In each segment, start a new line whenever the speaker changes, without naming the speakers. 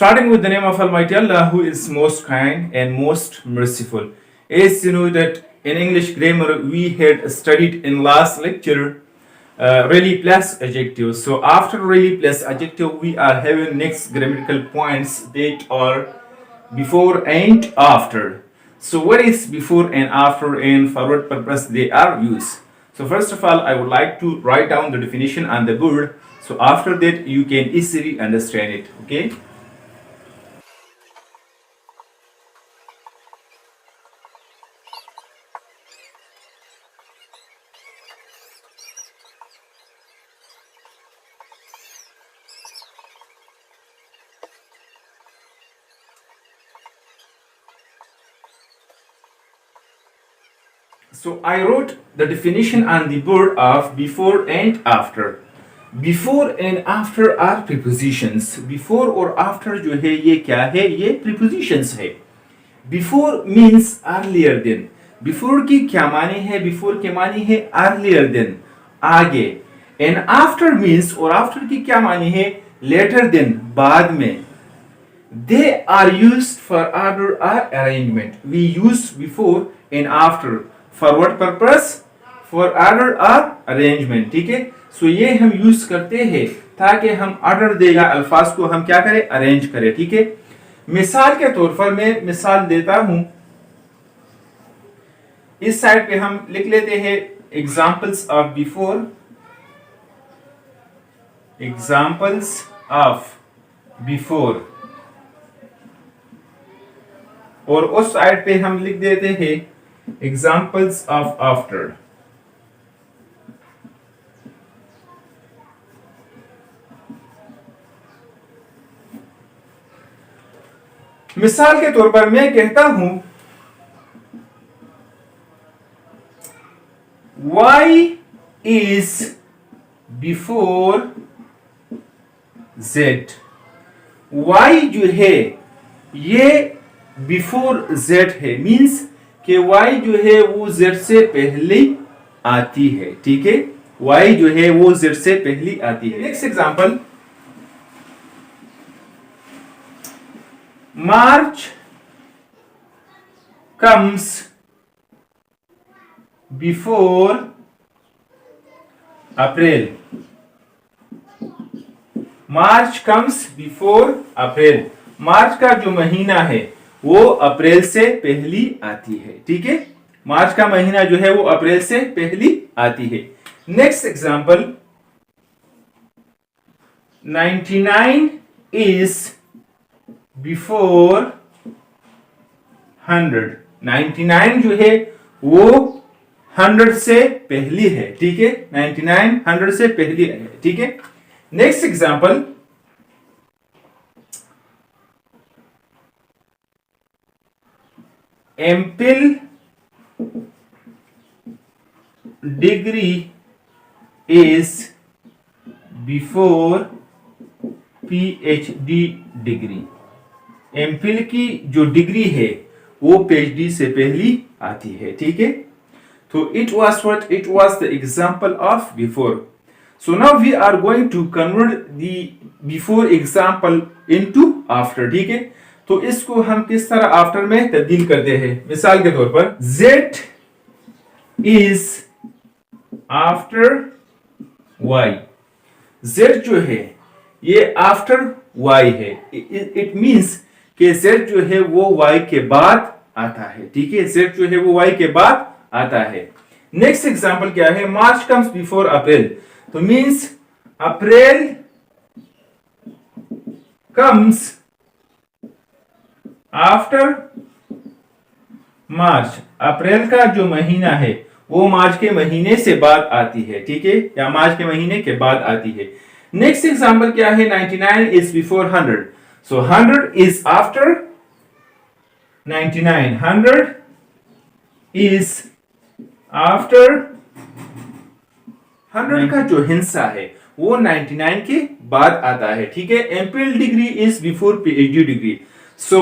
Starting with the name of Almighty Allah, who is most kind and most merciful. As you know that in English grammar we had studied in last lecture really plus adjective. So after really plus adjective we are having next grammatical points that are before and after. So what is before and after and for what purpose they are used? So first of all I would like to write down the definition on the board. So after that you can easily understand it. Okay. So I wrote the definition on the board of before and after. Before and after are prepositions. Before और after जो है ये क्या है? ये prepositions है. Before means earlier than. Before की क्या माने है? Before के माने है earlier than, आगे. And after means और after की क्या माने है? Later than, बाद में. They are used for order or arrangement. We use before and after. For what purpose? For order or arrangement. ठीक है. सो ये हम यूज करते हैं ताकि हम ऑर्डर देगा अल्फाज को हम क्या करें? अरेंज करें. ठीक है. मिसाल के तौर पर मैं मिसाल देता हूं. इस साइड पे हम लिख लेते हैं examples of before. Examples of before. और उस साइड पे हम लिख देते हैं एग्जाम्पल्स ऑफ आफ्टर. मिसाल के तौर पर मैं कहता हूं Y is before Z. Y जो है ये बिफोर Z है. मींस कि Y जो है वो Z से पहले आती है. ठीक है. Y जो है वो Z से पहले आती है. Next example. March comes before April. March comes before April. मार्च का जो महीना है वो अप्रैल से पहली आती है. ठीक है. मार्च का महीना जो है वो अप्रैल से पहली आती है. Next example. 99 is before 100. 99 जो है वो 100 से पहली है. ठीक है. 99 100 से पहली है. ठीक है. Next example. MPhil degree is before PhD degree. MPhil की जो डिग्री है वो पीएचडी से पहली आती है. ठीक है. तो it was the example of before. So now we are going to convert the before example into after. ठीक है. तो इसको हम किस तरह आफ्टर में तब्दील करते हैं? मिसाल के तौर पर Z is after Y. Z जो है ये आफ्टर Y है. इट मींस कि Z जो है वो Y के बाद आता है. ठीक है. Z जो है वो Y के बाद आता है. नेक्स्ट एग्जांपल क्या है? मार्च कम्स बिफोर अप्रैल. तो मींस अप्रैल कम्स आफ्टर मार्च. अप्रैल का जो महीना है वो मार्च के महीने से बाद आती है. ठीक है. या मार्च के महीने के बाद आती है. नेक्स्ट एग्जांपल क्या है? 99 is before 100. So 100 is after 99. 100 is after 100 का जो हिस्सा है वो 99 के बाद आता है. ठीक है. MPhil degree is before PhD degree. So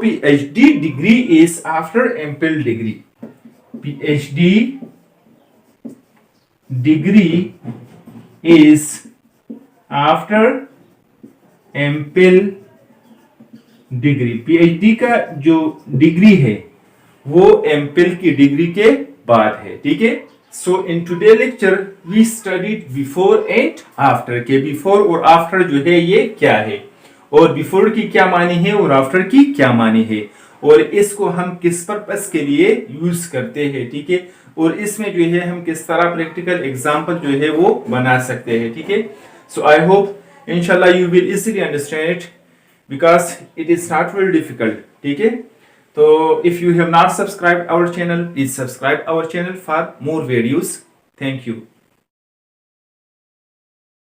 PhD degree is after MPhil degree. PhD degree is after MPhil degree, PhD का जो डिग्री है वो एमफिल की डिग्री के बाद है, ठीक है। So in today lecture we studied before and after के बिफोर और आफ्टर जो है ये क्या है, और बिफोर की क्या मानी है और आफ्टर की क्या मानी है, और इसको हम किस पर्पस के लिए यूज करते हैं, ठीक है। और इसमें जो है हम किस तरह प्रैक्टिकल एग्जांपल जो है वो बना सकते हैं, ठीक है। सो आई होप इंशाल्लाह you will easily understand it because it is not very difficult, ठीक है। तो if you have not subscribed our channel, please subscribe our channel for more videos. Thank you.